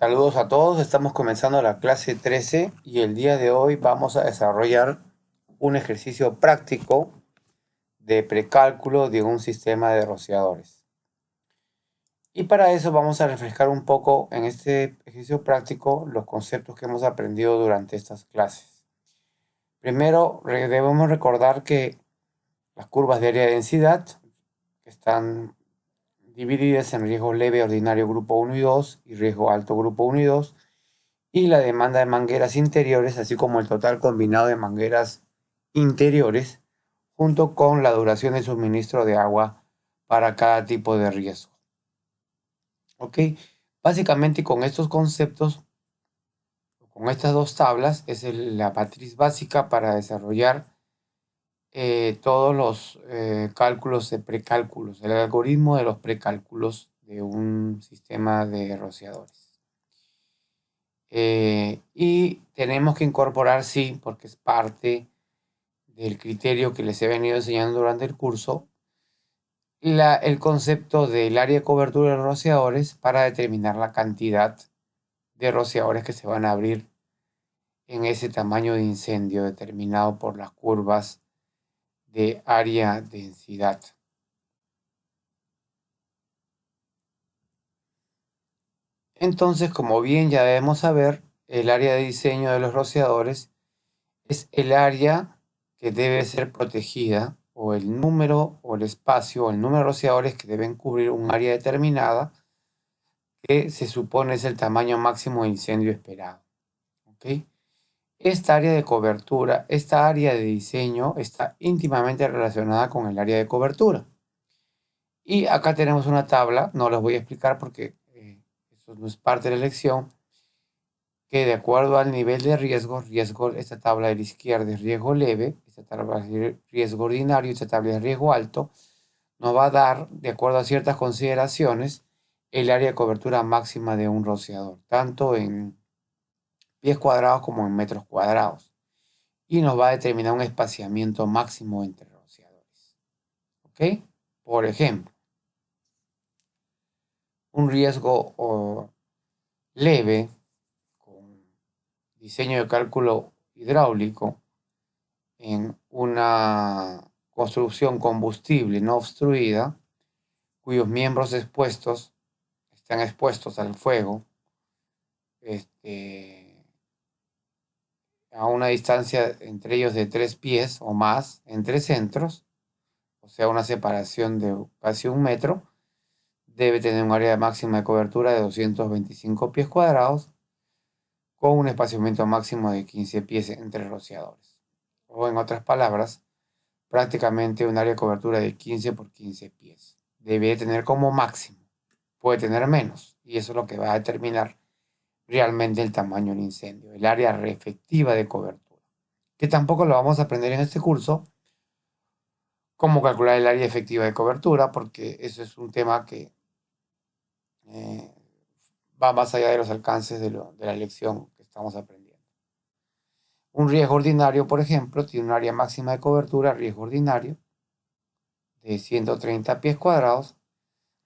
Saludos a todos, estamos comenzando la clase 13 y el día de hoy vamos a desarrollar un ejercicio práctico de precálculo de un sistema de rociadores. Y para eso vamos a refrescar un poco en este ejercicio práctico los conceptos que hemos aprendido durante estas clases. Primero, debemos recordar que las curvas de área de densidad están divididas en riesgo leve ordinario grupo 1 y 2 y riesgo alto grupo 1 y 2, y la demanda de mangueras interiores, así como el total combinado de mangueras interiores, junto con la duración de suministro de agua para cada tipo de riesgo. ¿Ok? Básicamente con estos conceptos, con estas dos tablas, es la matriz básica para desarrollar todos los cálculos de precálculos, el algoritmo de los precálculos de un sistema de rociadores. Y tenemos que incorporar, sí, porque es parte del criterio que les he venido enseñando durante el curso, el concepto del área de cobertura de los rociadores para determinar la cantidad de rociadores que se van a abrir en ese tamaño de incendio determinado por las curvas de área densidad. Entonces, como bien ya debemos saber, el área de diseño de los rociadores es el área que debe ser protegida, o el número o el espacio o el número de rociadores que deben cubrir un área determinada que se supone es el tamaño máximo de incendio esperado. ¿Ok? Esta área de cobertura, esta área de diseño está íntimamente relacionada con el área de cobertura. Y acá tenemos una tabla, no las voy a explicar porque eso no es parte de la lección, que de acuerdo al nivel de riesgo, esta tabla de la izquierda es riesgo leve, esta tabla es riesgo ordinario, esta tabla es riesgo alto, nos va a dar, de acuerdo a ciertas consideraciones, el área de cobertura máxima de un rociador, tanto en pies cuadrados como en metros cuadrados. Y nos va a determinar un espaciamiento máximo entre rociadores. ¿Ok? Por ejemplo, un riesgo leve con diseño de cálculo hidráulico en una construcción combustible no obstruida, cuyos miembros expuestos están expuestos al fuego, a una distancia entre ellos de 3 pies o más, entre centros, o sea, una separación de casi 1 metro, debe tener un área máxima de cobertura de 225 pies cuadrados, con un espaciamiento máximo de 15 pies entre rociadores. O en otras palabras, prácticamente un área de cobertura de 15 por 15 pies. Debe tener como máximo. Puede tener menos. Y eso es lo que va a determinar realmente el tamaño del incendio, el área efectiva de cobertura. Que tampoco lo vamos a aprender en este curso, cómo calcular el área efectiva de cobertura, porque eso es un tema que eh, va más allá de los alcances de la lección que estamos aprendiendo. Un riesgo ordinario, por ejemplo, tiene un área máxima de cobertura, riesgo ordinario, de 130 pies cuadrados,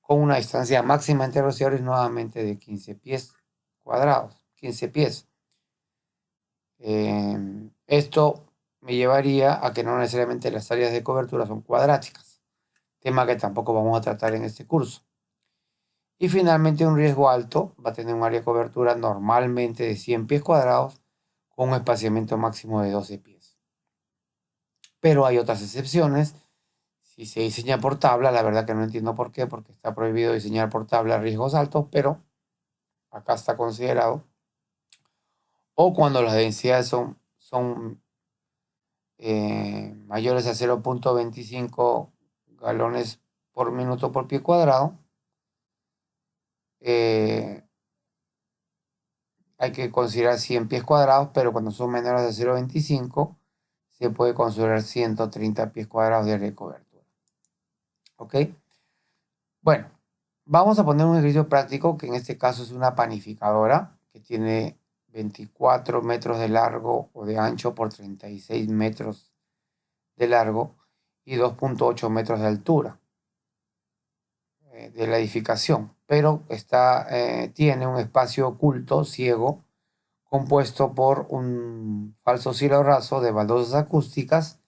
con una distancia máxima entre rociadores nuevamente de 15 pies cuadrados, 15 pies. Esto me llevaría a que no necesariamente las áreas de cobertura son cuadráticas, tema que tampoco vamos a tratar en este curso. Y finalmente un riesgo alto va a tener un área de cobertura normalmente de 100 pies cuadrados con un espaciamiento máximo de 12 pies. Pero hay otras excepciones. Si se diseña por tabla, la verdad que no entiendo por qué, porque está prohibido diseñar por tabla riesgos altos, pero acá está considerado. O cuando las densidades son mayores a 0.25 galones por minuto por pie cuadrado, eh, hay que considerar 100 pies cuadrados, pero cuando son menores a 0.25 se puede considerar 130 pies cuadrados de recobertura. ¿Ok? Bueno, vamos a poner un ejercicio práctico que en este caso es una panificadora que tiene 24 metros de largo o de ancho por 36 metros de largo y 2.8 metros de altura de la edificación. pero tiene un espacio oculto, ciego, compuesto por un falso cielo raso de baldosas acústicas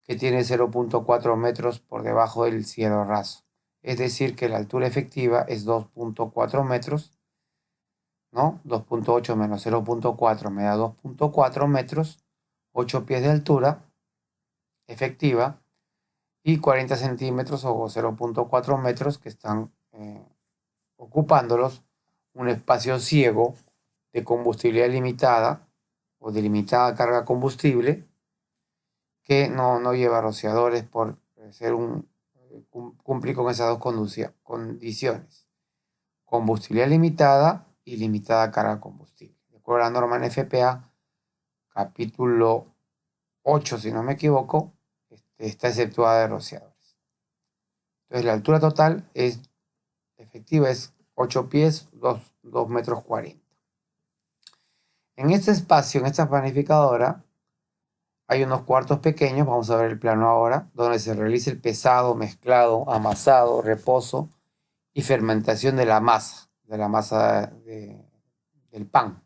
que tiene 0.4 metros por debajo del cielo raso. Es decir, que la altura efectiva es 2.4 metros, ¿no? 2.8 menos 0.4 me da 2.4 metros, 8 pies de altura efectiva y 40 centímetros o 0.4 metros que están ocupándolos un espacio ciego de combustibilidad limitada o de limitada carga combustible que no lleva rociadores por cumplir con esas dos condiciones. Combustibilidad limitada y limitada carga combustible. De acuerdo a la norma NFPA, capítulo 8, si no me equivoco, está exceptuada de rociadores. Entonces la altura total efectiva es 8 pies, 2 metros 40. En este espacio, en esta panificadora, hay unos cuartos pequeños, vamos a ver el plano ahora, donde se realiza el pesado, mezclado, amasado, reposo y fermentación de la masa del pan.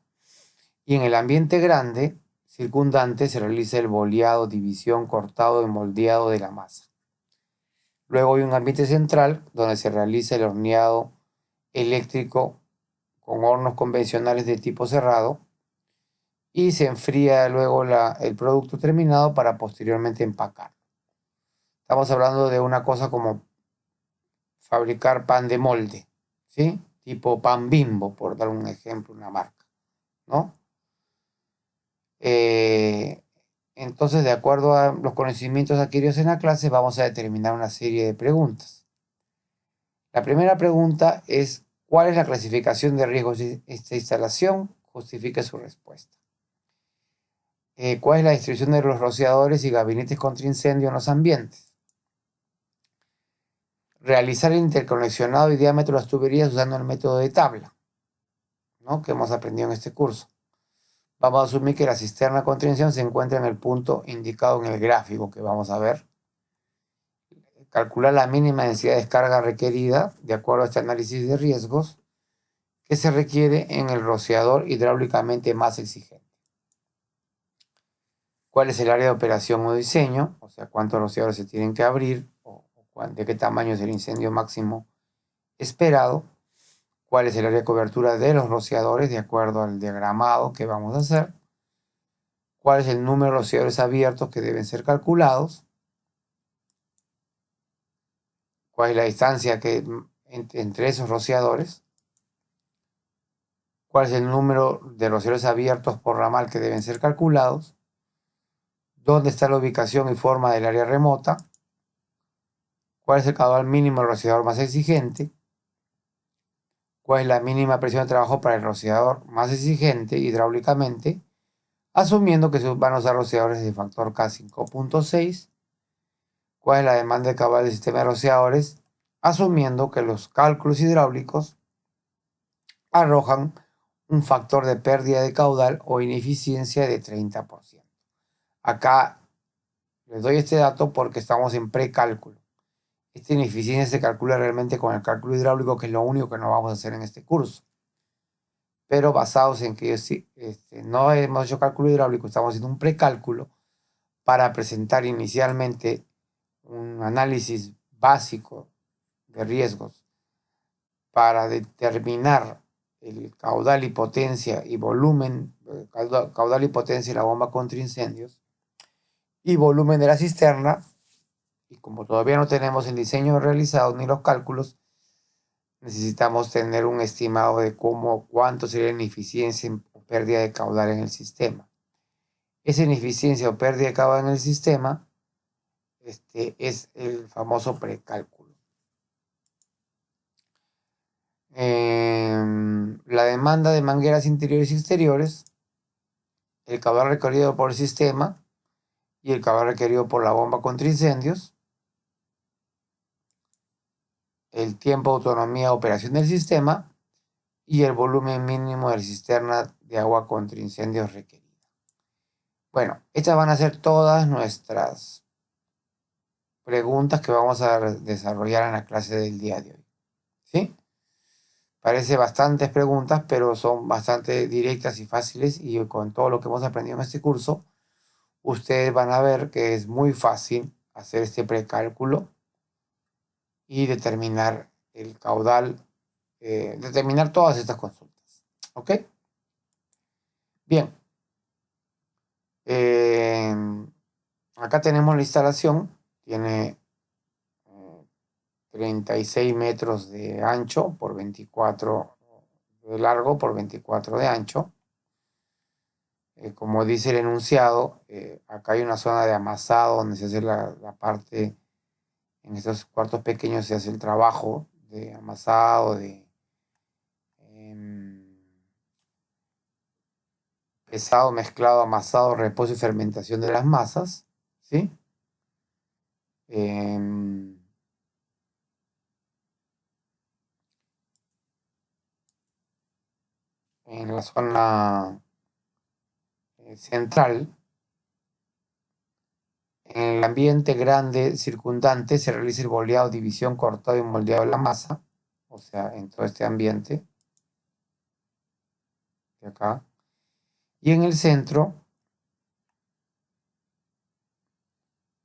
Y en el ambiente grande, circundante, se realiza el boleado, división, cortado y moldeado de la masa. Luego hay un ambiente central donde se realiza el horneado eléctrico con hornos convencionales de tipo cerrado y se enfría luego el producto terminado para posteriormente empacar. Estamos hablando de una cosa como fabricar pan de molde, ¿sí? Tipo pan Bimbo, por dar un ejemplo, una marca, ¿no? Entonces, de acuerdo a los conocimientos adquiridos en la clase, vamos a determinar una serie de preguntas. La primera pregunta es, ¿cuál es la clasificación de riesgos de esta instalación? Justifique su respuesta. ¿Cuál es la distribución de los rociadores y gabinetes contra incendio en los ambientes? Realizar el interconexionado y diámetro de las tuberías usando el método de tabla, ¿no? Que hemos aprendido en este curso. Vamos a asumir que la cisterna contra incendio se encuentra en el punto indicado en el gráfico que vamos a ver. Calcular la mínima densidad de descarga requerida de acuerdo a este análisis de riesgos que se requiere en el rociador hidráulicamente más exigente. ¿Cuál es el área de operación o diseño? O sea, cuántos rociadores se tienen que abrir o de qué tamaño es el incendio máximo esperado. ¿Cuál es el área de cobertura de los rociadores de acuerdo al diagramado que vamos a hacer? ¿Cuál es el número de rociadores abiertos que deben ser calculados? ¿Cuál es la distancia entre esos rociadores? ¿Cuál es el número de rociadores abiertos por ramal que deben ser calculados? ¿Dónde está la ubicación y forma del área remota? ¿Cuál es el caudal mínimo del rociador más exigente? ¿Cuál es la mínima presión de trabajo para el rociador más exigente hidráulicamente? Asumiendo que se van a usar rociadores de factor K5.6. ¿Cuál es la demanda de caudal del sistema de rociadores? Asumiendo que los cálculos hidráulicos arrojan un factor de pérdida de caudal o ineficiencia de 30%. Acá les doy este dato porque estamos en precálculo. Esta ineficiencia se calcula realmente con el cálculo hidráulico, que es lo único que no vamos a hacer en este curso. Pero basados en que no hemos hecho cálculo hidráulico, estamos haciendo un precálculo para presentar inicialmente un análisis básico de riesgos para determinar el caudal y potencia y volumen, caudal y potencia de la bomba contra incendios y volumen de la cisterna. Y como todavía no tenemos el diseño realizado ni los cálculos, necesitamos tener un estimado de cuánto sería la ineficiencia o pérdida de caudal en el sistema. Esa ineficiencia o pérdida de caudal en el sistema es el famoso precálculo. La demanda de mangueras interiores y exteriores, el caudal requerido por el sistema y el caudal requerido por la bomba contra incendios, el tiempo de autonomía de operación del sistema y el volumen mínimo de la cisterna de agua contra incendios requerida. Bueno, estas van a ser todas nuestras preguntas que vamos a desarrollar en la clase del día de hoy. ¿Sí? Parece bastantes preguntas, pero son bastante directas y fáciles, y con todo lo que hemos aprendido en este curso, ustedes van a ver que es muy fácil hacer este precálculo y determinar el caudal, determinar todas estas consultas. ¿Ok? Bien. Acá tenemos la instalación. Tiene 36 metros de ancho por 24 de largo por 24 de ancho. Como dice el enunciado, acá hay una zona de amasado donde se hace la parte, en estos cuartos pequeños se hace el trabajo de amasado, de em, pesado, mezclado, amasado, reposo y fermentación de las masas, ¿sí? Em, en la zona central, en el ambiente grande circundante se realiza el boleado, división, cortado y moldeado de la masa, o sea, en todo este ambiente de acá. Y en el centro,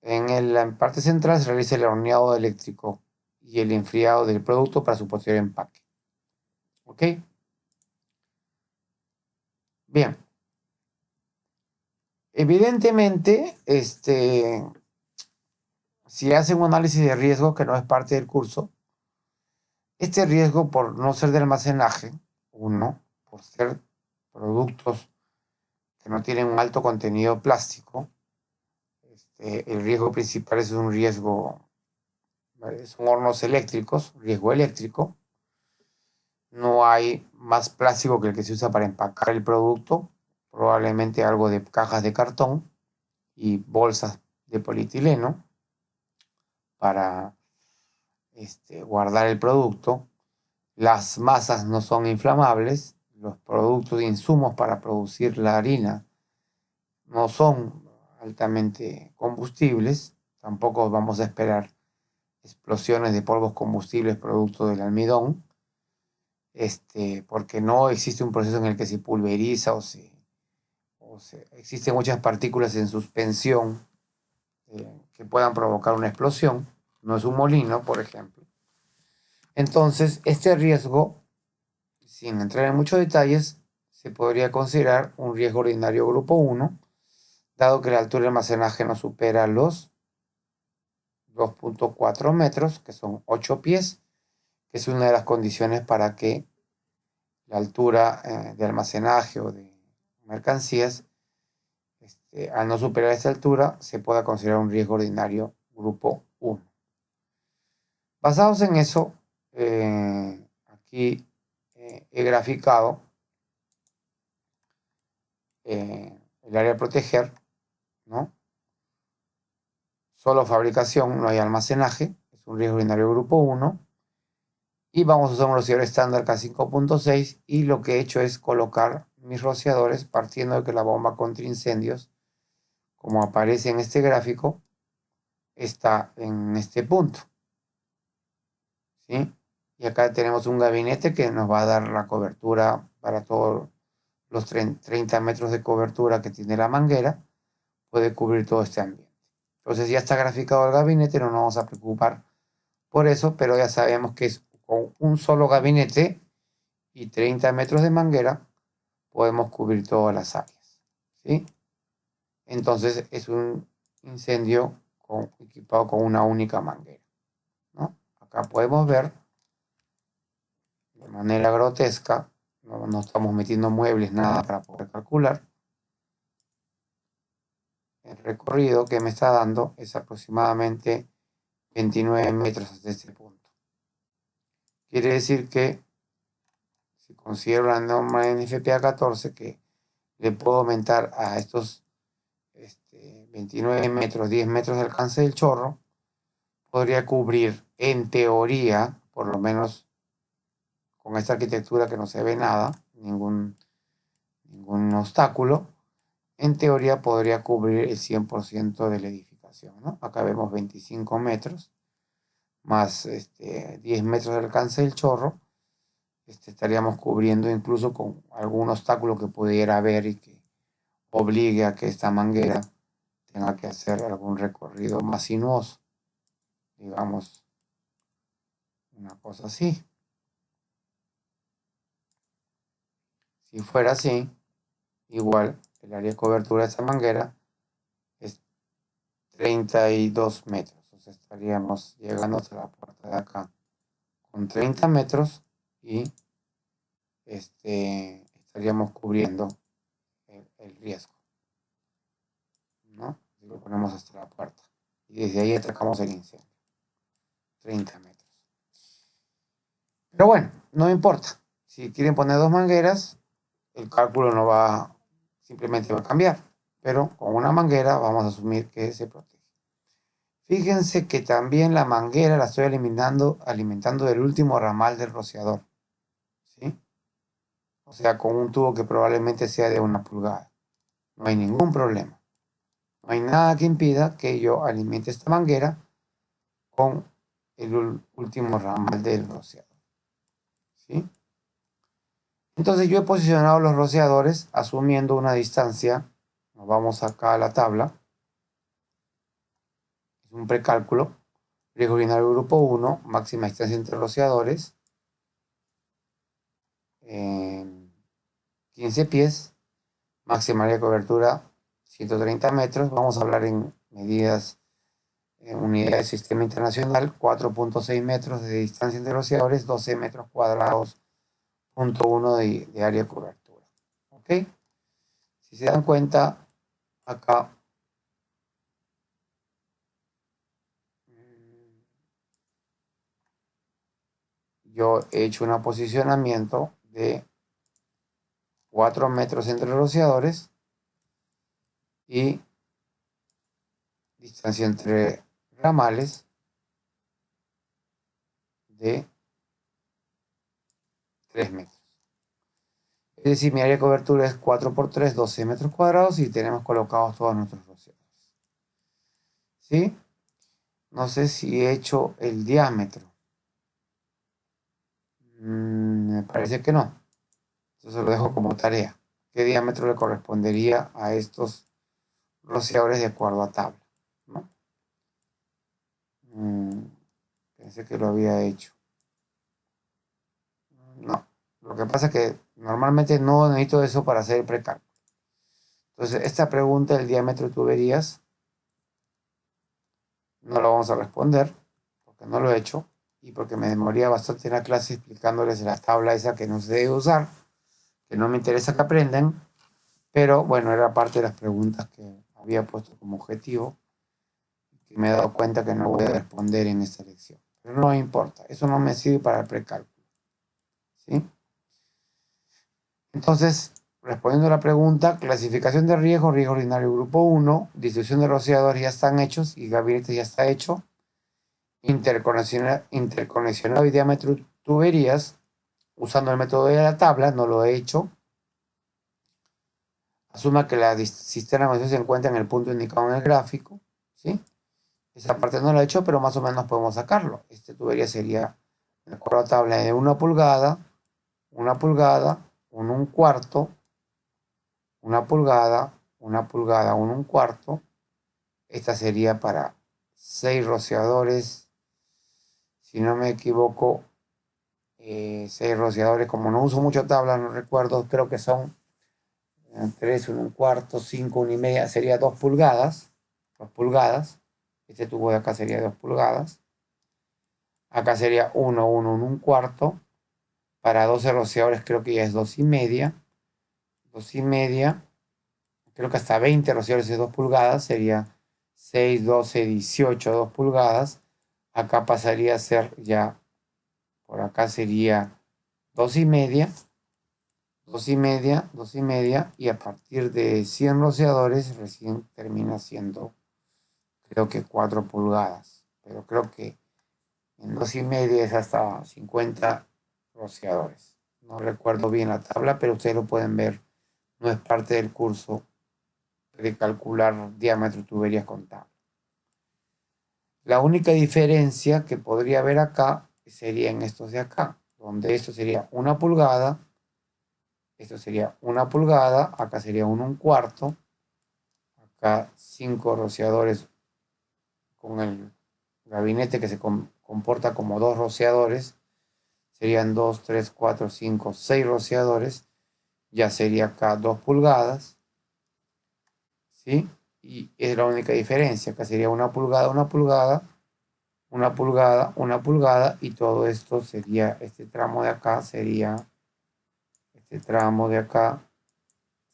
la parte central, se realiza el horneado eléctrico y el enfriado del producto para su posterior empaque. ¿Ok? Bien. Evidentemente, si hacen un análisis de riesgo que no es parte del curso, este riesgo por no ser de almacenaje, uno, por ser productos que no tienen un alto contenido plástico, el riesgo principal es un riesgo, son hornos eléctricos, riesgo eléctrico. No hay más plástico que el que se usa para empacar el producto, probablemente algo de cajas de cartón y bolsas de polietileno para guardar el producto. Las masas no son inflamables, los productos de insumos para producir la harina no son altamente combustibles, tampoco vamos a esperar explosiones de polvos combustibles producto del almidón, porque no existe un proceso en el que se pulveriza existen muchas partículas en suspensión que puedan provocar una explosión, no es un molino, por ejemplo. Entonces, este riesgo, sin entrar en muchos detalles, se podría considerar un riesgo ordinario grupo 1, dado que la altura de almacenaje no supera los 2.4 metros, que son 8 pies, que es una de las condiciones para que la altura de almacenaje o de mercancías, al no superar esta altura, se pueda considerar un riesgo ordinario grupo 1. Basados en eso, aquí he graficado el área a proteger, ¿no? Solo fabricación, no hay almacenaje, es un riesgo ordinario grupo 1. Y vamos a usar un rociador estándar K5.6 y lo que he hecho es colocar mis rociadores partiendo de que la bomba contra incendios, como aparece en este gráfico, está en este punto, ¿sí? Y acá tenemos un gabinete que nos va a dar la cobertura para todos los 30 metros de cobertura que tiene la manguera, puede cubrir todo este ambiente. Entonces ya está graficado el gabinete, no nos vamos a preocupar por eso, pero ya sabemos que es con un solo gabinete y 30 metros de manguera podemos cubrir todas las áreas, ¿sí? Entonces es un incendio equipado con una única manguera, ¿no? Acá podemos ver de manera grotesca, no estamos metiendo muebles, nada para poder calcular. El recorrido que me está dando es aproximadamente 29 metros hasta este punto. Quiere decir que si considero la norma NFPA 14, que le puedo aumentar a estos 29 metros, 10 metros de alcance del chorro, podría cubrir, en teoría, por lo menos con esta arquitectura que no se ve nada, ningún obstáculo, en teoría podría cubrir el 100% de la edificación, ¿no? Acá vemos 25 metros, más 10 metros de alcance del chorro, estaríamos cubriendo incluso con algún obstáculo que pudiera haber y que obligue a que esta manguera tenga que hacer algún recorrido más sinuoso, digamos, una cosa así. Si fuera así, igual el área de cobertura de esta manguera es 32 metros. O sea, estaríamos llegando hasta la puerta de acá con 30 metros y estaríamos cubriendo el riesgo, ¿no? Si lo ponemos hasta la puerta. Y desde ahí atacamos el incendio. 30 metros. Pero bueno, no importa. Si quieren poner dos mangueras, el cálculo no va, simplemente va a cambiar. Pero con una manguera vamos a asumir que se protege. Fíjense que también la manguera la estoy alimentando del último ramal del rociador. ¿Sí? O sea, con un tubo que probablemente sea de 1 pulgada. No hay ningún problema. No hay nada que impida que yo alimente esta manguera con el último ramal del rociador. ¿Sí? Entonces yo he posicionado los rociadores asumiendo una distancia. Nos vamos acá a la tabla. Es un precálculo. Riesgo urinario grupo 1, máxima distancia entre rociadores. 15 pies. Máxima área de cobertura 130 metros. Vamos a hablar en medidas, en unidad de sistema internacional. 4.6 metros de distancia entre rociadores, 12 metros cuadrados, .1 de área de cobertura. ¿Ok? Si se dan cuenta, acá yo he hecho un aposicionamiento de 4 metros entre rociadores y distancia entre ramales de 3 metros. Es decir, mi área de cobertura es 4 por 3, 12 metros cuadrados y tenemos colocados todos nuestros rociadores. ¿Sí? No sé si he hecho el diámetro. Me parece que no. Entonces lo dejo como tarea. ¿Qué diámetro le correspondería a estos rociadores de acuerdo a tabla? ¿No? Pensé que lo había hecho. No. Lo que pasa es que normalmente no necesito eso para hacer el precálculo. Entonces, esta pregunta del diámetro de tuberías no lo vamos a responder porque no lo he hecho y porque me demoría bastante en la clase explicándoles la tabla esa que no se debe usar, que no me interesa que aprendan, pero bueno, era parte de las preguntas que había puesto como objetivo y que me he dado cuenta que no voy a responder en esta lección. Pero no importa, eso no me sirve para el precálculo. ¿Sí? Entonces, respondiendo a la pregunta, clasificación de riesgo, riesgo ordinario grupo 1, distribución de rociadores ya están hechos y gabinete ya está hecho. Interconexionado y diámetro tuberías, usando el método de la tabla, no lo he hecho. Asuma que la cisterna de se encuentra en el punto indicado en el gráfico, ¿sí? Esa parte no la he hecho, pero más o menos podemos sacarlo. Esta tubería sería, de acuerdo a la tabla, de 1 pulgada, 1 pulgada, 1 1/4, 1 pulgada, 1 pulgada, 1 1/4. Esta sería para 6 rociadores, si no me equivoco, 6 rociadores. Como no uso mucho tabla, no recuerdo, creo que son 3, 1 1/4, 5, 1 1/2, sería 2 pulgadas. 2 pulgadas. Este tubo de acá sería 2 pulgadas. Acá sería 1, 1, 1 1/4. Para 12 rociadores creo que ya es 2 1/2. 2 1/2. Creo que hasta 20 rociadores de 2 pulgadas sería 6, 12, 18, 2 pulgadas. Acá pasaría a ser ya, por acá sería 2 1/2. 2 1/2, 2 1/2, y a partir de 100 rociadores recién termina siendo, creo que 4 pulgadas, pero creo que en 2 1/2 es hasta 50 rociadores. No recuerdo bien la tabla, pero ustedes lo pueden ver, no es parte del curso de calcular diámetro de tuberías con tabla. La única diferencia que podría haber acá sería en estos de acá, donde esto sería 1 pulgada, esto sería 1 pulgada, acá sería 1 1/4, acá 5 rociadores con el gabinete que se comporta como 2 rociadores, serían 2, 3, 4, 5, 6 rociadores, ya sería acá 2 pulgadas, ¿sí? Y es la única diferencia, acá sería 1 pulgada, 1 pulgada, 1 pulgada, 1 pulgada, y todo esto sería, este tramo de acá sería, este tramo de acá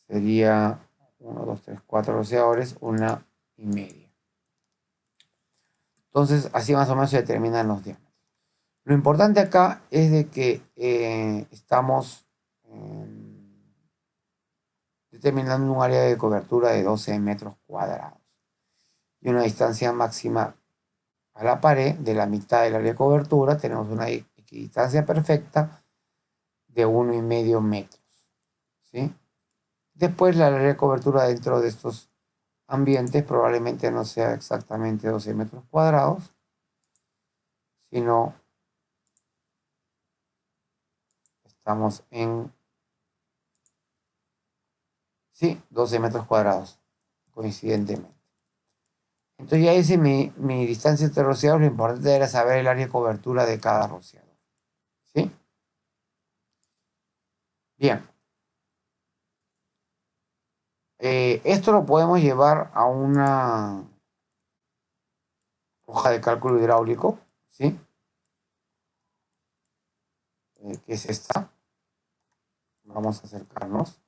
sería 1, 2, 3, 4 rociadores, 1,5. Entonces, así más o menos se determinan los diámetros. Lo importante acá es de que estamos determinando un área de cobertura de 12 metros cuadrados y una distancia máxima a la pared de la mitad del área de cobertura. Tenemos una equidistancia perfecta de 1,5 metros, ¿sí? Después la área de cobertura dentro de estos ambientes probablemente no sea exactamente 12 metros cuadrados, sino estamos en, sí, 12 metros cuadrados, coincidentemente. Entonces ya hice mi distancia entre rociados. Lo importante era saber el área de cobertura de cada rociador, ¿sí? Bien. Esto lo podemos llevar a una hoja de cálculo hidráulico, ¿sí? Que es esta. Vamos a acercarnos.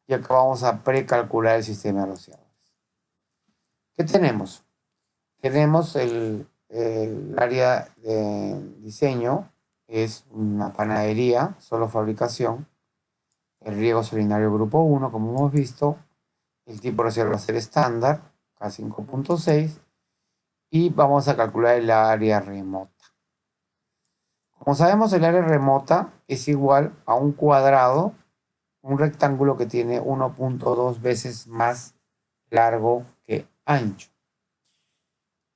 Y acá vamos a precalcular el sistema de rociadores. ¿Qué tenemos? Tenemos el área de diseño, es una panadería, solo fabricación. El riego solinario grupo 1, como hemos visto. El tipo de rociador va a ser estándar, K5.6. Y vamos a calcular el área remota. Como sabemos, el área remota es igual a un cuadrado, un rectángulo que tiene 1.2 veces más largo que ancho.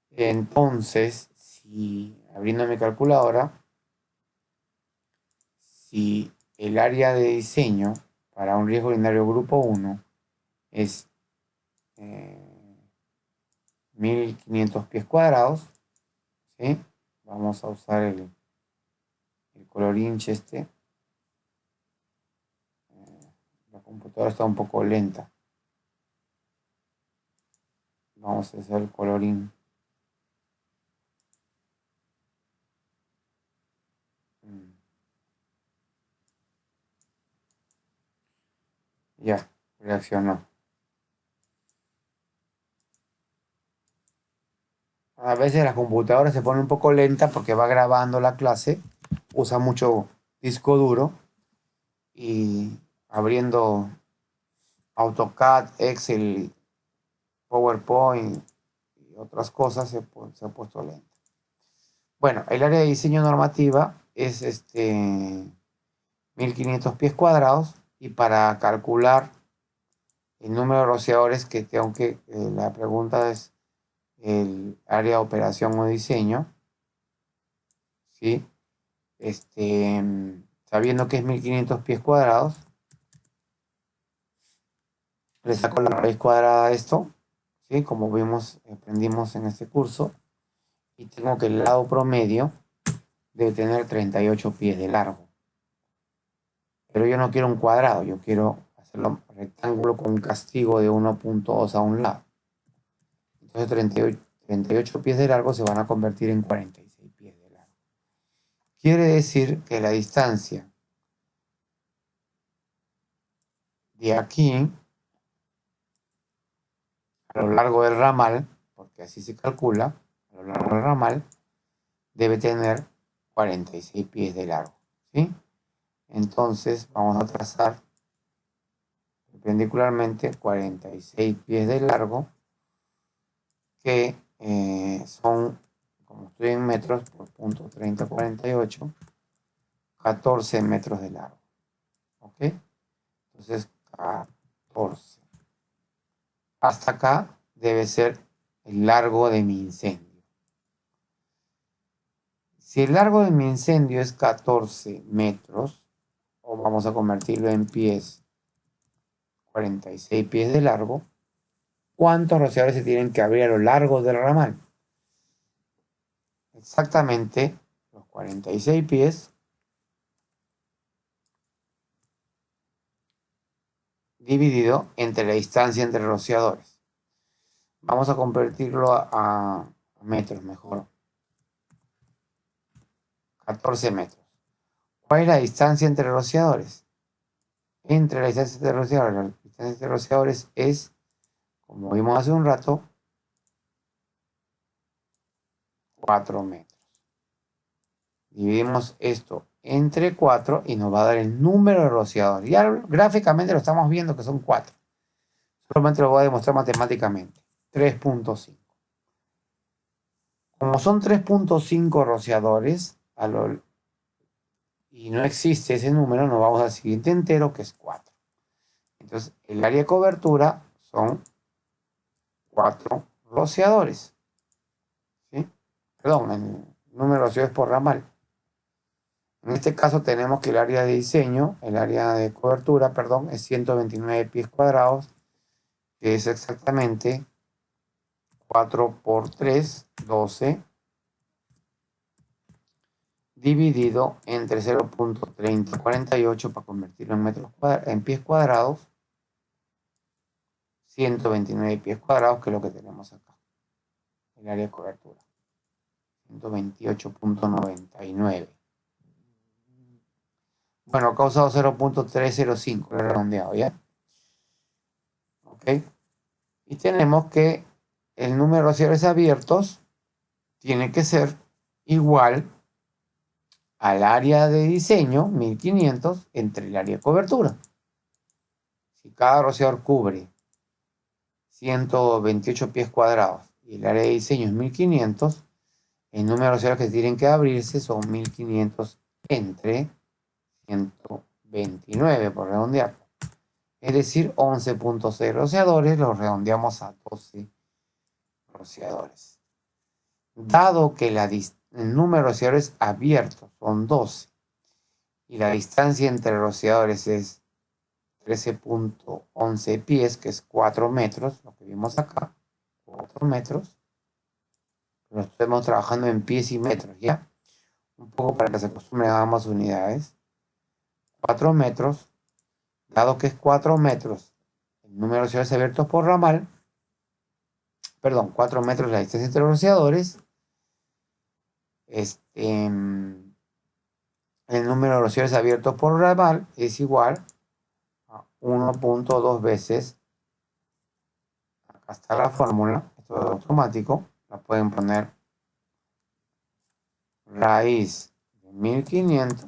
Entonces, si abriendo mi calculadora, si el área de diseño para un riesgo urinario grupo 1 es 1500 pies cuadrados, ¿sí? Vamos a usar el colorinche este. La computadora está un poco lenta. Vamos a hacer el colorín. Ya, reaccionó. A veces la computadora se pone un poco lenta porque va grabando la clase, usa mucho disco duro, y abriendo AutoCAD, Excel, PowerPoint y otras cosas se ha puesto lenta. Bueno, el área de diseño normativa es 1500 pies cuadrados, y para calcular el número de rociadores que tengo que, la pregunta es el área de operación o diseño, ¿sí? Sabiendo que es 1500 pies cuadrados, le saco la raíz cuadrada a esto, ¿sí? Como vimos, aprendimos en este curso, y tengo que el lado promedio debe tener 38 pies de largo. Pero yo no quiero un cuadrado, yo quiero hacerlo rectángulo con un castigo de 1.2 a un lado. Entonces 38 pies de largo se van a convertir en 46 pies de largo. Quiere decir que la distancia de aquí a lo largo del ramal, porque así se calcula, a lo largo del ramal, debe tener 46 pies de largo, ¿sí? Entonces vamos a trazar perpendicularmente 46 pies de largo, que son, como estoy en metros, por punto 3048, 14 metros de largo, ¿ok? Entonces, 14. Hasta acá debe ser el largo de mi incendio. Si el largo de mi incendio es 14 metros, o vamos a convertirlo en pies, 46 pies de largo, ¿cuántos rociadores se tienen que abrir a lo largo del ramal? Exactamente los 46 pies dividido entre la distancia entre rociadores. Vamos a convertirlo a metros mejor. 14 metros. ¿Cuál es la distancia entre rociadores? Entre la distancia entre rociadores, la distancia entre rociadores es, como vimos hace un rato, 4 metros. Dividimos esto entre 4 y nos va a dar el número de rociadores. Ya gráficamente lo estamos viendo que son 4. Solamente lo voy a demostrar matemáticamente. 3.5. Como son 3.5 rociadores y no existe ese número, nos vamos al siguiente entero que es 4. Entonces, el área de cobertura son 4 rociadores. ¿Sí? Perdón, el número de rociadores por ramal. En este caso tenemos que el área de diseño, el área de cobertura, perdón, es 129 pies cuadrados, que es exactamente 4 por 3, 12, dividido entre 0.3048 para convertirlo en pies cuadrados, 129 pies cuadrados, que es lo que tenemos acá, el área de cobertura, 128.99. Bueno, ha causado 0.305, redondeado, ¿ya? ¿Ok? Y tenemos que el número de rociadores abiertos tiene que ser igual al área de diseño, 1500, entre el área de cobertura. Si cada rociador cubre 128 pies cuadrados y el área de diseño es 1500, el número de rociadores que tienen que abrirse son 1500 entre 129, por redondear. Es decir, 11.6 rociadores, los redondeamos a 12 rociadores. Dado que el número de rociadores abiertos son 12 y la distancia entre rociadores es 13.11 pies, que es 4 metros, lo que vimos acá, 4 metros. Lo estamos trabajando en pies y metros, ¿ya? Un poco para que se acostumbren a ambas unidades. 4 metros, dado que es 4 metros, el número de rociadores abiertos por ramal, perdón, 4 metros la distancia entre los rociadores, el número de rociadores abiertos por ramal es igual a 1.2 veces, acá está la fórmula, esto es automático, la pueden poner raíz de 1500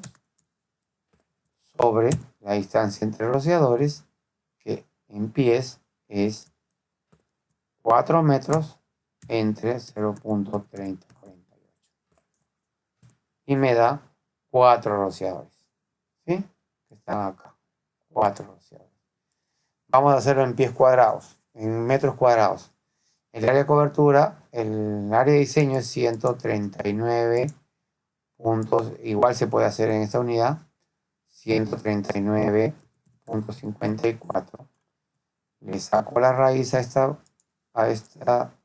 sobre la distancia entre rociadores, que en pies es 4 metros entre 0.3048. Y me da 4 rociadores. ¿Sí? Que están acá. 4 rociadores. Vamos a hacerlo en pies cuadrados, en metros cuadrados. El área de cobertura, el área de diseño es 139 puntos. Igual se puede hacer en esta unidad. 139.54. Le saco la raíz a esta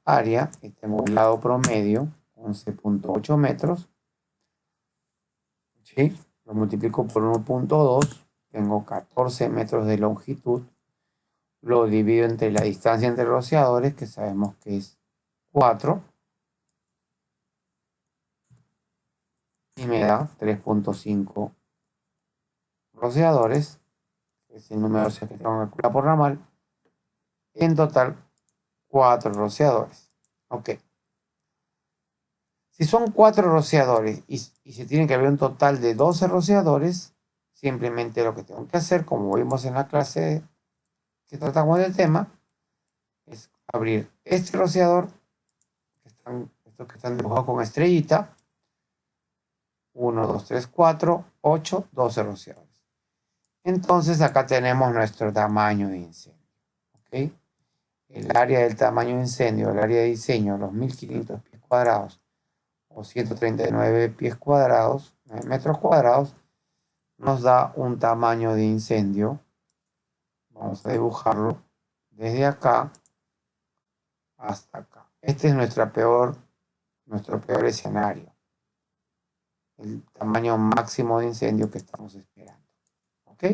área y tengo un lado promedio, 11.8 metros. ¿Sí? Lo multiplico por 1.2, tengo 14 metros de longitud. Lo divido entre la distancia entre rociadores, que sabemos que es 4, y me da 3.5 rociadores, que es el número de rociadores que tengo que calcular por ramal. En total, 4 rociadores. Ok. Si son 4 rociadores y se tiene que abrir un total de 12 rociadores, simplemente lo que tengo que hacer, como vimos en la clase que tratamos del tema, es abrir este rociador, estos que están dibujados con estrellita, 1, 2, 3, 4, 8, 12 rociadores. Entonces acá tenemos nuestro tamaño de incendio. ¿Ok? El área del tamaño de incendio, el área de diseño, los 1500 pies cuadrados, o 139 pies cuadrados, metros cuadrados, nos da un tamaño de incendio. Vamos a dibujarlo desde acá hasta acá. Este es nuestro peor escenario. El tamaño máximo de incendio que estamos esperando. ¿Ok?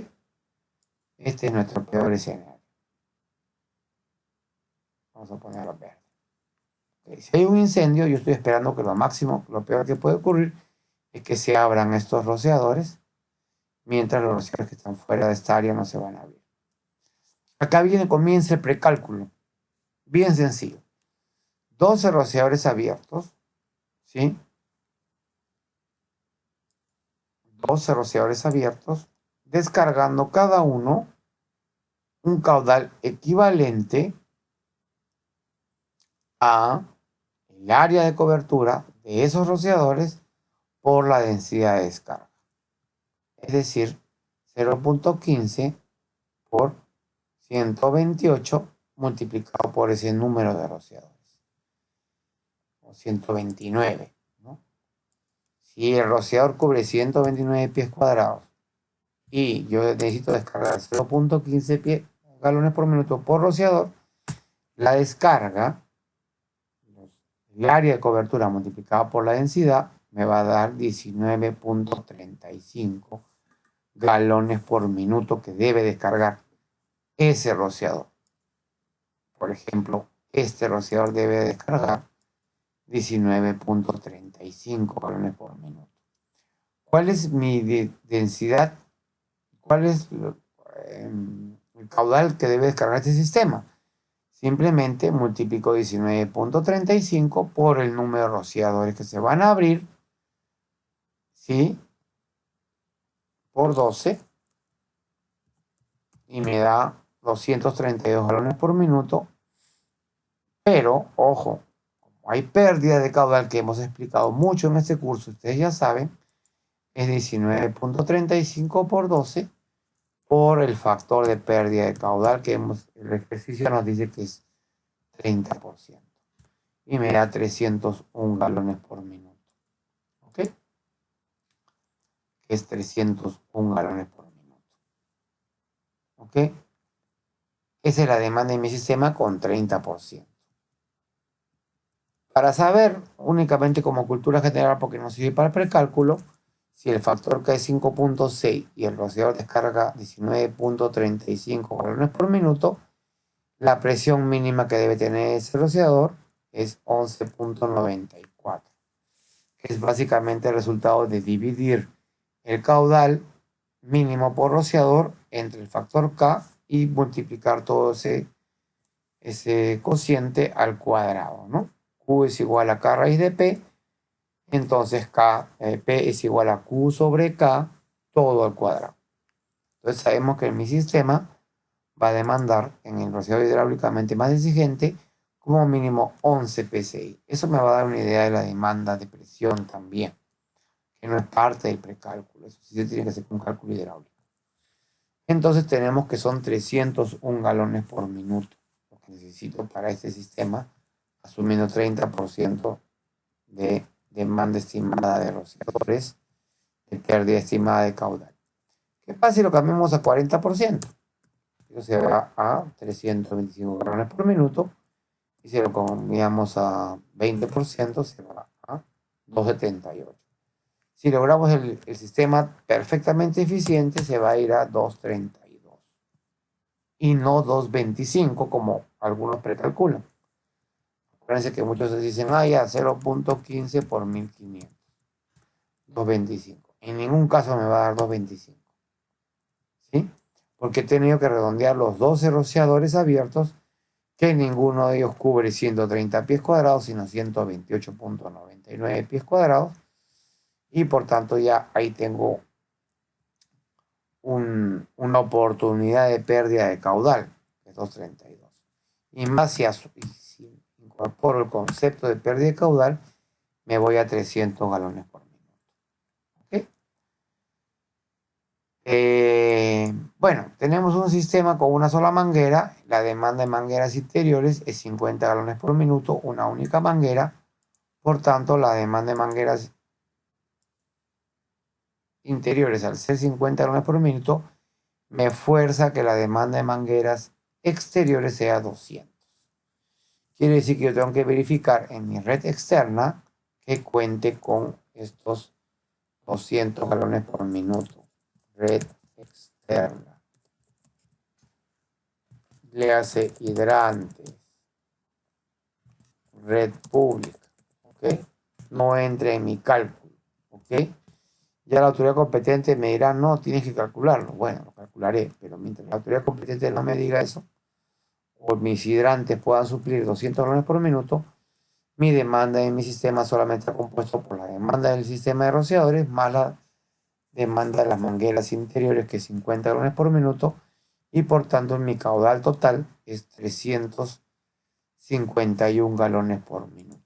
Este es nuestro peor escenario. Vamos a ponerlo verde. Okay. Si hay un incendio, yo estoy esperando que lo máximo, lo peor que puede ocurrir es que se abran estos rociadores, mientras los rociadores que están fuera de esta área no se van a abrir. Acá comienza el precálculo. Bien sencillo. 12 rociadores abiertos, ¿sí? 12 rociadores abiertos, descargando cada uno un caudal equivalente a el área de cobertura de esos rociadores por la densidad de descarga. Es decir, 0.15 por 128 multiplicado por ese número de rociadores. O 129, ¿no? Si el rociador cubre 129 pies cuadrados y yo necesito descargar 0.15 galones por minuto por rociador, la descarga, el área de cobertura multiplicada por la densidad, me va a dar 19.35 galones por minuto que debe descargar ese rociador. Por ejemplo, este rociador debe descargar 19.35 galones por minuto. ¿Cuál es mi densidad? ¿Cuál es el caudal que debe descargar este sistema? Simplemente multiplico 19.35 por el número de rociadores que se van a abrir, ¿sí? Por 12 y me da 232 galones por minuto. Pero, ojo, como hay pérdida de caudal que hemos explicado mucho en este curso, ustedes ya saben, es 19.35 por 12 por el factor de pérdida de caudal que el ejercicio nos dice que es 30%. Y me da 301 galones por minuto. ¿Ok? Que es 301 galones por minuto. ¿Ok? Esa es la demanda de mi sistema con 30%. Para saber, únicamente como cultura general, porque no sirve para el precálculo, si el factor K es 5.6 y el rociador descarga 19.35 galones por minuto, la presión mínima que debe tener ese rociador es 11.94, que es básicamente el resultado de dividir el caudal mínimo por rociador entre el factor K y multiplicar todo ese cociente al cuadrado, ¿no? Q es igual a K raíz de P, entonces P es igual a Q sobre K todo al cuadrado. Entonces sabemos que mi sistema va a demandar en el rociador hidráulicamente más exigente como mínimo 11 psi. Eso me va a dar una idea de la demanda de presión también, que no es parte del precálculo. Eso sí se tiene que hacer con cálculo hidráulico. Entonces tenemos que son 301 galones por minuto lo que necesito para este sistema, asumiendo 30% de demanda estimada de rociadores, de pérdida estimada de caudal. ¿Qué pasa si lo cambiamos a 40%? Eso se va a 325 galones por minuto. Y si lo cambiamos a 20%, se va a 278. Si logramos el sistema perfectamente eficiente, se va a ir a 232. Y no 225, como algunos precalculan. Acuérdense que muchos dicen, ya 0.15 por 1500. 225. En ningún caso me va a dar 225. ¿Sí? Porque he tenido que redondear los 12 rociadores abiertos, que ninguno de ellos cubre 130 pies cuadrados, sino 128.99 pies cuadrados. Y por tanto ya ahí tengo una oportunidad de pérdida de caudal, que es 232. Y más si incorporo el concepto de pérdida de caudal, me voy a 300 galones por minuto. ¿Okay? Bueno, tenemos un sistema con una sola manguera. La demanda de mangueras interiores es 50 galones por minuto, una única manguera Por tanto, la demanda de mangueras interiores, al ser 50 galones por minuto, me fuerza que la demanda de mangueras exteriores sea 200. Quiere decir que yo tengo que verificar en mi red externa que cuente con estos 200 galones por minuto. Red externa. Le hace hidrantes. Red pública. ¿Ok? No entre en mi cálculo. ¿Ok? Ya la autoridad competente me dirá, no, tienes que calcularlo. Bueno, lo calcularé, pero mientras la autoridad competente no me diga eso, o mis hidrantes puedan suplir 200 galones por minuto, mi demanda en mi sistema solamente está compuesto por la demanda del sistema de rociadores más la demanda de las mangueras interiores, que es 50 galones por minuto, y por tanto mi caudal total es 351 galones por minuto.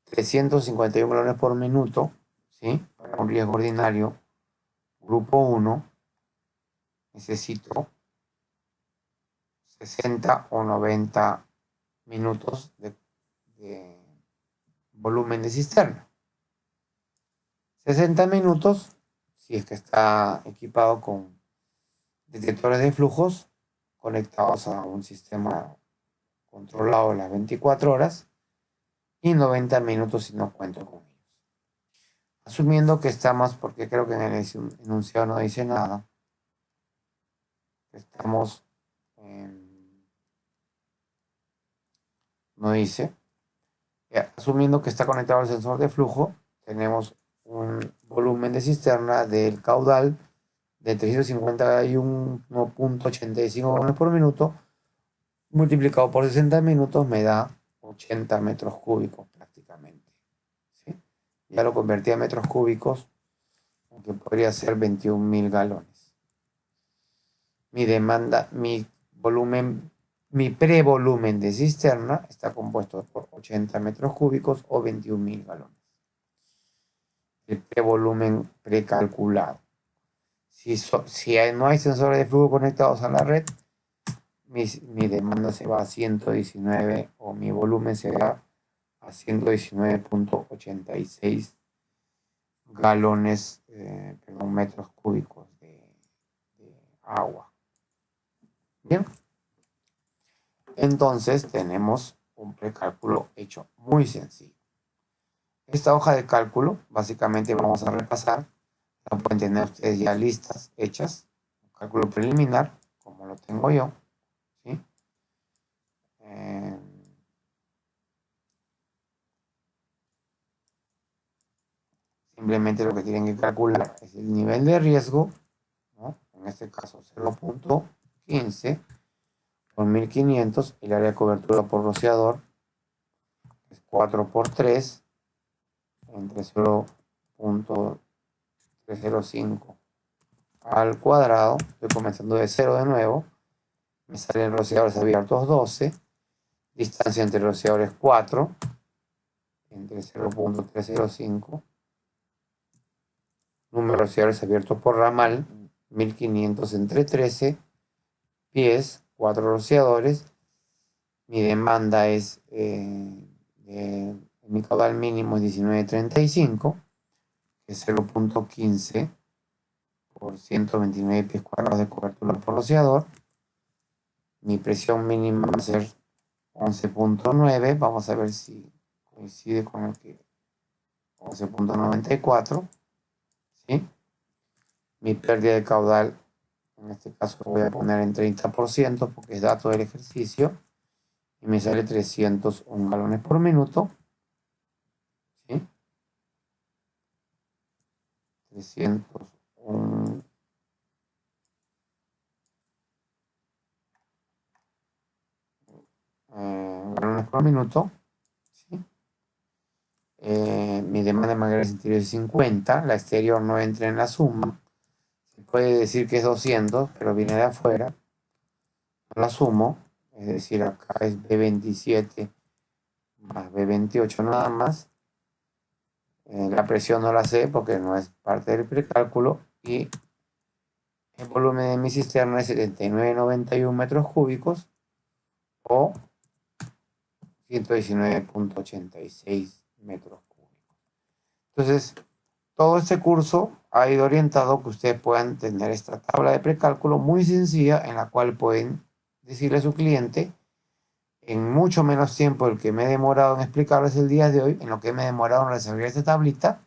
351 galones por minuto, ¿sí? Para un riesgo ordinario, grupo 1, necesito 60 o 90 minutos de volumen de cisterna. 60 minutos, si es que está equipado con detectores de flujos conectados a un sistema controlado las 24 horas, y 90 minutos si no cuento con ellos. Asumiendo que estamos, porque creo que en el enunciado no dice nada, estamos no dice, asumiendo que está conectado al sensor de flujo, tenemos un volumen de cisterna del caudal de 351.85 galones por minuto, multiplicado por 60 minutos me da 80 metros cúbicos prácticamente. ¿Sí? Ya lo convertí a metros cúbicos, aunque podría ser 21.000 galones. Mi demanda, mi volumen, mi prevolumen de cisterna está compuesto por 80 metros cúbicos o 21.000 galones. El prevolumen precalculado. Si no hay sensores de flujo conectados a la red, mi demanda se va a 119, o mi volumen se va a 119.86 galones, metros cúbicos de agua. Bien, entonces tenemos un precálculo hecho muy sencillo. Esta hoja de cálculo, básicamente vamos a repasar, la pueden tener ustedes ya listas, hechas, un cálculo preliminar, como lo tengo yo, ¿sí? Simplemente lo que tienen que calcular es el nivel de riesgo, ¿no? En este caso 0.15 por 1500, el área de cobertura por rociador es 4 por 3 entre 0.305 al cuadrado. Estoy comenzando de 0 de nuevo. Me salen rociadores abiertos 12. Distancia entre rociadores 4 entre 0.305. Número de rociadores abiertos por ramal 1500 entre 13. Pies, 4 rociadores. Mi demanda es, mi caudal mínimo es 19.35, que es 0.15 por 129 pies cuadrados de cobertura por rociador. Mi presión mínima va a ser 11.9. Vamos a ver si coincide con el que 11.94. ¿Sí? Mi pérdida de caudal, en este caso lo voy a poner en 30% porque es dato del ejercicio, y me sale 301 galones por minuto. ¿Sí? 301 galones por minuto. ¿Sí? Mi demanda de mangueras interiores es 50, la exterior no entra en la suma. Se puede decir que es 200, pero viene de afuera. No la sumo, es decir, acá es B27 más B28 nada más. La presión no la sé porque no es parte del precálculo, y el volumen de mi cisterna es 79,91 metros cúbicos o 119.86 metros cúbicos. Entonces, todo este curso ha ido orientado a que ustedes puedan tener esta tabla de precálculo muy sencilla en la cual pueden decirle a su cliente en mucho menos tiempo del que me he demorado en explicarles el día de hoy, en lo que me he demorado en resolver esta tablita,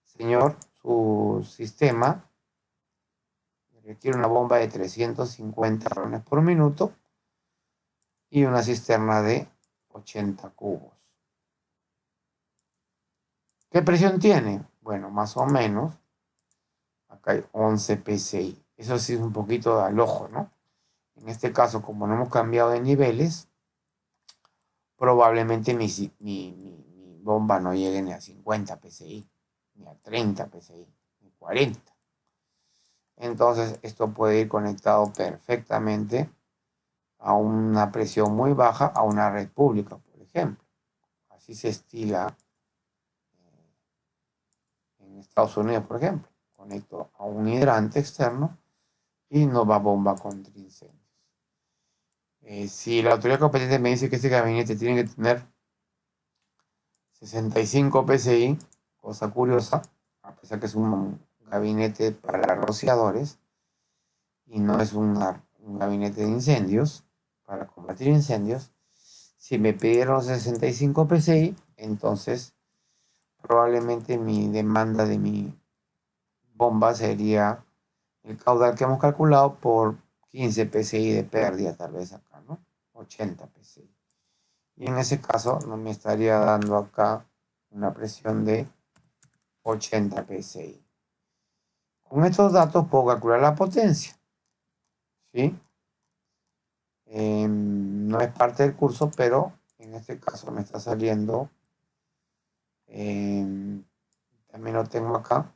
señor, su sistema requiere una bomba de 350 galones por minuto y una cisterna de 80 cubos. ¿Qué presión tiene? Bueno, más o menos, acá hay 11 psi. Eso sí es un poquito al ojo, ¿no? En este caso, como no hemos cambiado de niveles, probablemente mi bomba no llegue ni a 50 psi, ni a 30 psi, ni 40. Entonces, esto puede ir conectado perfectamente a una presión muy baja, a una red pública, por ejemplo. Así se estila en Estados Unidos, por ejemplo. Conecto a un hidrante externo y no va bomba contra incendios. Si la autoridad competente me dice que este gabinete tiene que tener 65 psi, cosa curiosa, a pesar que es un gabinete para rociadores y no es un gabinete de incendios, para combatir incendios, si me pidieron 65 psi, entonces probablemente mi demanda de mi bomba sería el caudal que hemos calculado por 15 psi de pérdida, tal vez acá, ¿no? 80 psi. Y en ese caso no me estaría dando acá una presión de 80 psi. Con estos datos puedo calcular la potencia, ¿sí? No es parte del curso, pero en este caso me está saliendo. También lo tengo acá.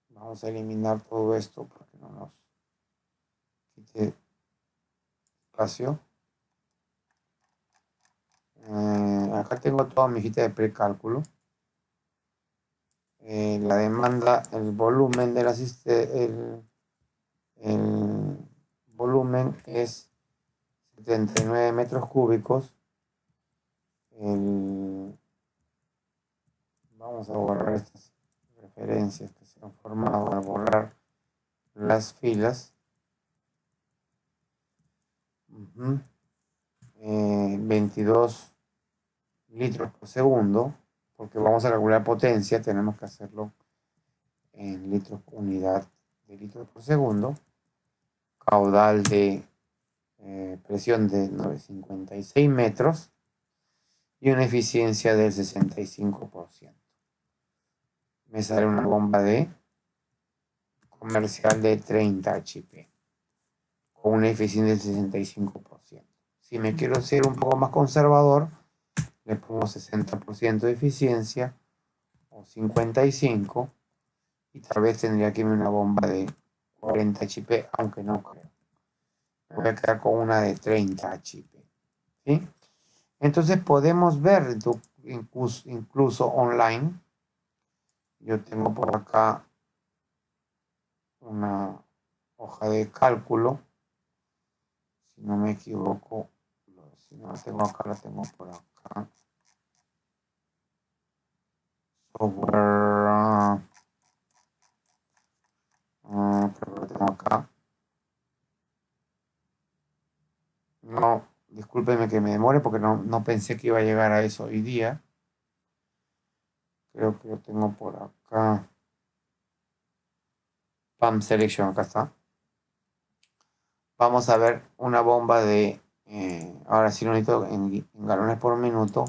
Vamos a eliminar todo esto para que no nos quite espacio. Acá tengo toda mi hojita de precálculo. La demanda, el volumen de la el volumen es 79 metros cúbicos. Vamos a borrar estas referencias que se han formado, a borrar las filas. 22 litros por segundo, porque vamos a calcular potencia, tenemos que hacerlo en litros, unidad de litros por segundo. Caudal de presión de 956 metros y una eficiencia del 65%. Me sale una bomba de comercial de 30 HP con una eficiencia del 65%. Si me quiero ser un poco más conservador, le pongo 60% de eficiencia o 55 y tal vez tendría que irme una bomba de 40 HP, aunque no creo. Me voy a quedar con una de 30 HP. ¿Sí? Entonces podemos ver incluso online. Yo tengo por acá una hoja de cálculo. Si no me equivoco, si no la tengo acá, la tengo por acá. Software. Creo que lo tengo acá. No, discúlpenme que me demore porque no pensé que iba a llegar a eso hoy día. Creo que lo tengo por acá. Pump Selection, acá está. Vamos a ver una bomba de, ahora sí lo necesito en galones por minuto,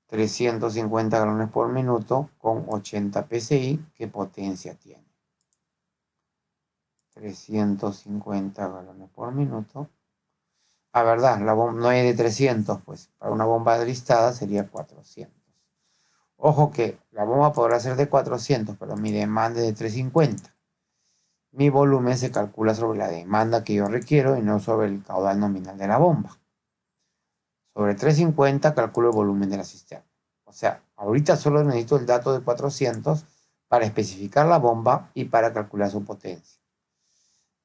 350 galones por minuto con 80 psi. ¿Qué potencia tiene? 350 galones por minuto. Verdad, la bomba no hay de 300, pues para una bomba listada sería 400. Ojo que la bomba podrá ser de 400, pero mi demanda es de 350. Mi volumen se calcula sobre la demanda que yo requiero y no sobre el caudal nominal de la bomba. Sobre 350 calculo el volumen de la cisterna. O sea, ahorita solo necesito el dato de 400 para especificar la bomba y para calcular su potencia.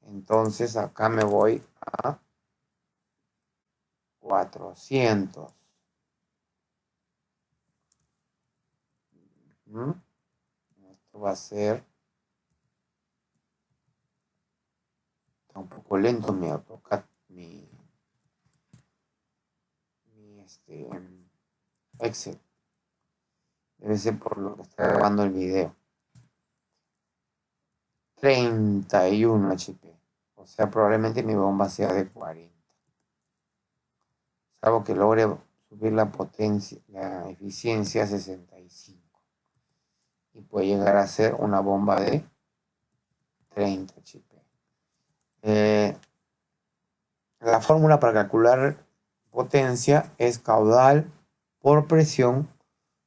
Entonces acá me voy a 400. Esto va a ser... Está un poco lento mi AutoCAD, mi Excel. Debe ser por lo que está grabando el video. 31 HP. O sea, probablemente mi bomba sea de 40. Salvo que logre subir la potencia, la eficiencia a 65. Y puede llegar a ser una bomba de 30 HP. La fórmula para calcular potencia es caudal por presión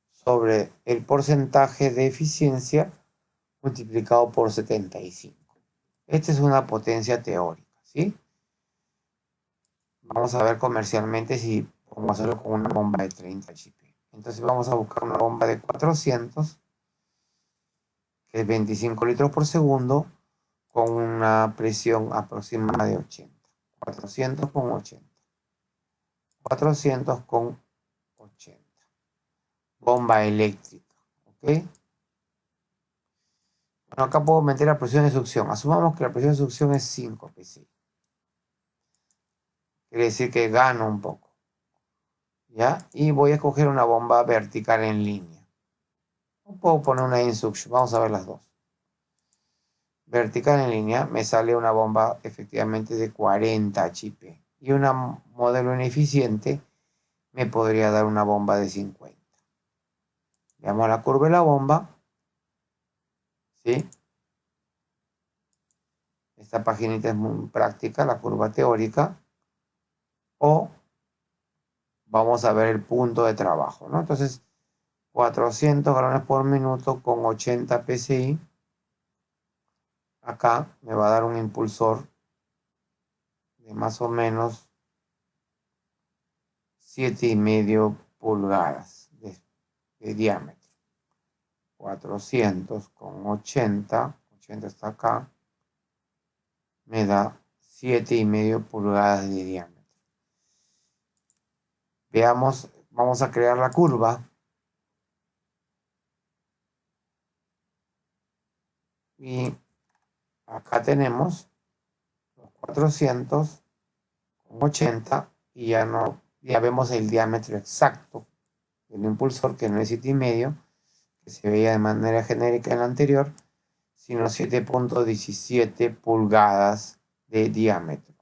sobre el porcentaje de eficiencia multiplicado por 75. Esta es una potencia teórica, ¿sí? Vamos a ver comercialmente si podemos hacerlo con una bomba de 30 HP. Entonces vamos a buscar una bomba de 400, que es 25 litros por segundo, con una presión aproximada de 80. 400 con 80. 400 con 80. Bomba eléctrica, ¿ok? Bueno, acá puedo meter la presión de succión. Asumamos que la presión de succión es 5 psi. Quiere decir que gano un poco. ¿Ya? Y voy a escoger una bomba vertical en línea. Puedo poner una in-suction. Vamos a ver las dos. Vertical en línea me sale una bomba efectivamente de 40 HP. Y una modelo ineficiente me podría dar una bomba de 50. Veamos la curva de la bomba. ¿Sí? Esta paginita es muy práctica, la curva teórica. O vamos a ver el punto de trabajo, ¿no? Entonces, 400 galones por minuto con 80 psi. Acá me va a dar un impulsor de más o menos 7,5 pulgadas de diámetro. 400 con 80 está acá, me da 7,5 pulgadas de diámetro. Veamos, vamos a crear la curva. Y acá tenemos los 400 con 80 y ya vemos el diámetro exacto del impulsor, que no es 7,5, que se veía de manera genérica en la anterior, sino 7,17 pulgadas de diámetro.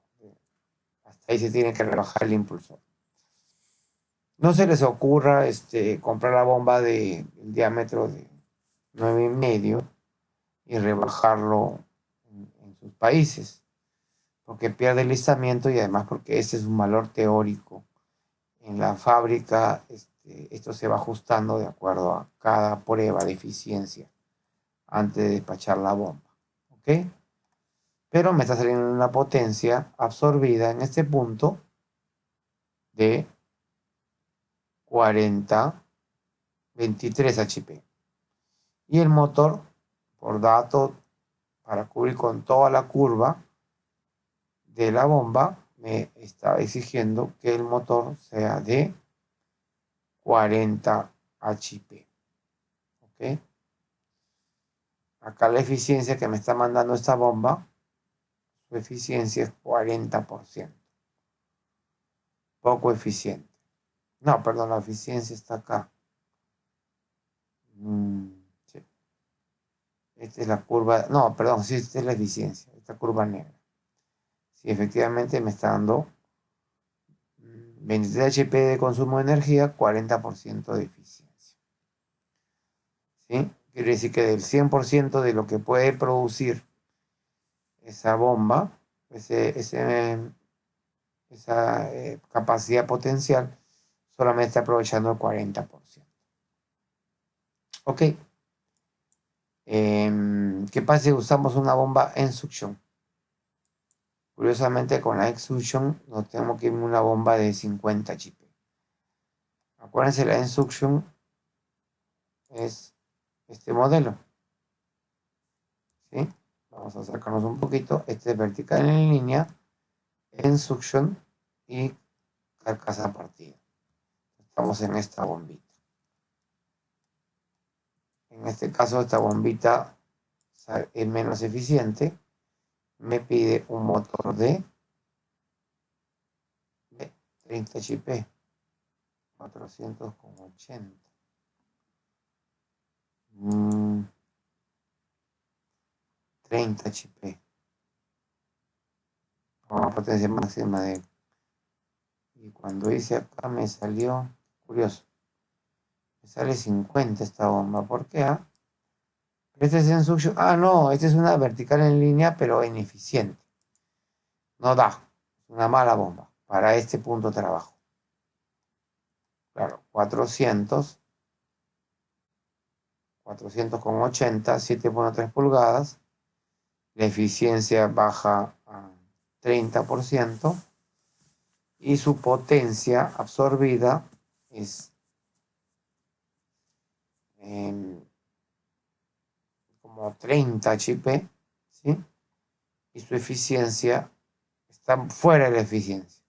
Hasta ahí se tiene que rebajar el impulsor. No se les ocurra comprar la bomba de diámetro de 9,5 y rebajarlo en sus países, porque pierde el listamiento y además porque ese es un valor teórico. En la fábrica esto se va ajustando de acuerdo a cada prueba de eficiencia antes de despachar la bomba. ¿Ok? Pero me está saliendo una potencia absorbida en este punto de 23 HP. Y el motor, por dato, para cubrir con toda la curva de la bomba, me está exigiendo que el motor sea de 40 HP. ¿Ok? Acá la eficiencia que me está mandando esta bomba, su eficiencia es 40%. Poco eficiente. No, perdón, la eficiencia está acá. Sí. Esta es la curva. No, perdón, sí, esta es la eficiencia. Esta curva negra. Sí, efectivamente me está dando 23 HP de consumo de energía, 40% de eficiencia. ¿Sí? Quiere decir que del 100% de lo que puede producir esa bomba, esa capacidad potencial, solamente está aprovechando el 40%. Ok. ¿Qué pasa si usamos una bomba en succión? Curiosamente, con la extrusion nos tenemos que ir a una bomba de 50 HP. Acuérdense, la extrusion es este modelo. ¿Sí? Vamos a acercarnos un poquito. Este es vertical en línea, en suction y cerca esa partida. Estamos en esta bombita. En este caso, esta bombita es menos eficiente. Me pide un motor de 30 HP, 480. 30 HP. Con la potencia máxima de... Y cuando hice acá me salió, curioso, me sale 50 esta bomba. ¿Por qué? Este es en suction. No, esta es una vertical en línea, pero ineficiente. No da. Es una mala bomba para este punto de trabajo. Claro, 400 con 80, 7.3 pulgadas. La eficiencia baja a 30% y su potencia absorbida es como 30 HP, ¿sí? Y su eficiencia está fuera de la eficiencia.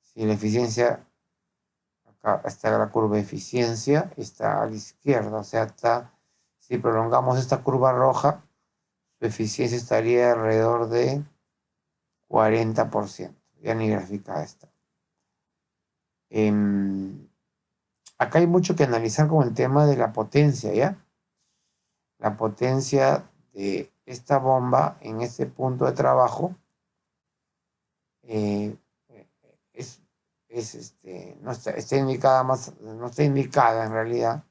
Si la eficiencia, acá está la curva de eficiencia, está a la izquierda, o sea, si prolongamos esta curva roja, su eficiencia estaría alrededor de 40%. Ya ni graficada está. Acá hay mucho que analizar con el tema de la potencia, ¿ya? La potencia de esta bomba en este punto de trabajo no está indicada no está indicada en realidad.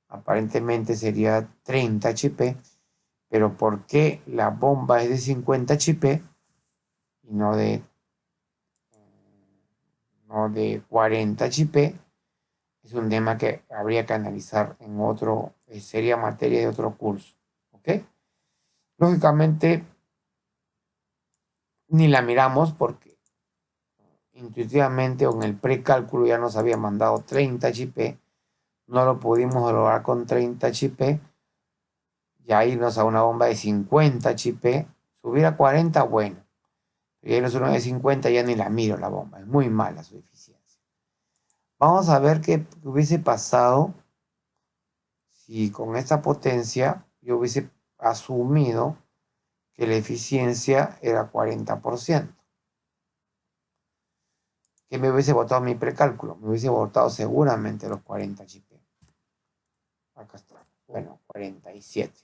Aparentemente sería 30 HP, pero ¿por qué la bomba es de 50 HP y no de 40 HP? Es un tema que habría que analizar en otro, sería materia de otro curso, ¿ok? Lógicamente, ni la miramos porque intuitivamente o en el precálculo ya nos había mandado 30 HP, no lo pudimos lograr con 30 HP, ya irnos a una bomba de 50 HP, subir a 40, bueno, pero ya irnos a una de 50 ya ni la miro la bomba, es muy mala su eficiencia. Vamos a ver qué hubiese pasado si con esta potencia yo hubiese asumido que la eficiencia era 40%. ¿Qué me hubiese votado mi precálculo? Me hubiese votado seguramente los 40 HP. Acá está. Bueno, 47.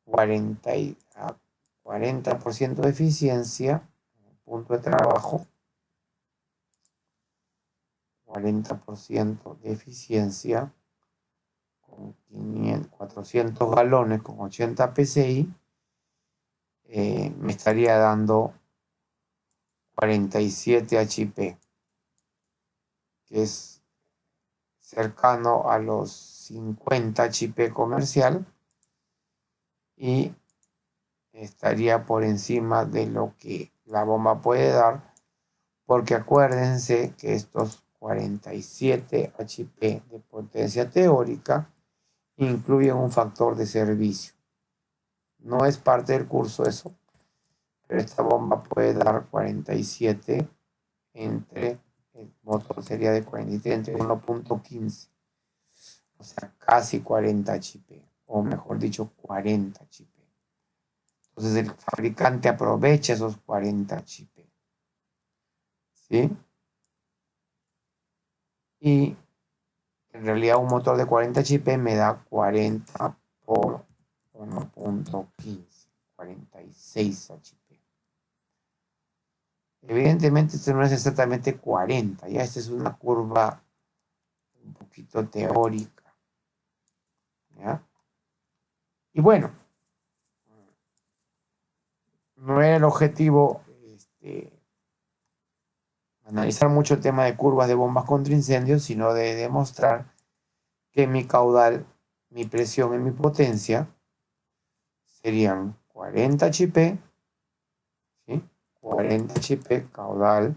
40% de eficiencia, punto de trabajo. 40% de eficiencia con 400 galones con 80 PSI. Me estaría dando 47 HP, que es cercano a los 50 HP comercial y estaría por encima de lo que la bomba puede dar, porque acuérdense que estos 47 HP de potencia teórica incluyen un factor de servicio. No es parte del curso eso, pero esta bomba puede dar 47 entre, el motor sería de 47 entre 1.15, o sea, casi 40 HP, o mejor dicho, 40 HP. Entonces el fabricante aprovecha esos 40 HP, ¿sí? Y en realidad un motor de 40 HP me da 40 por 1.15, 46 HP. Evidentemente esto no es exactamente 40, ya esta es una curva un poquito teórica, ¿ya? Y bueno, no era el objetivo analizar mucho el tema de curvas de bombas contra incendios, sino de demostrar que mi caudal, mi presión y mi potencia serían 40 HP, ¿sí? 40 HP caudal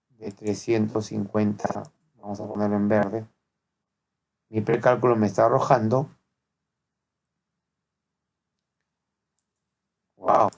de 350, vamos a ponerlo en verde. Mi precálculo me está arrojando, wow,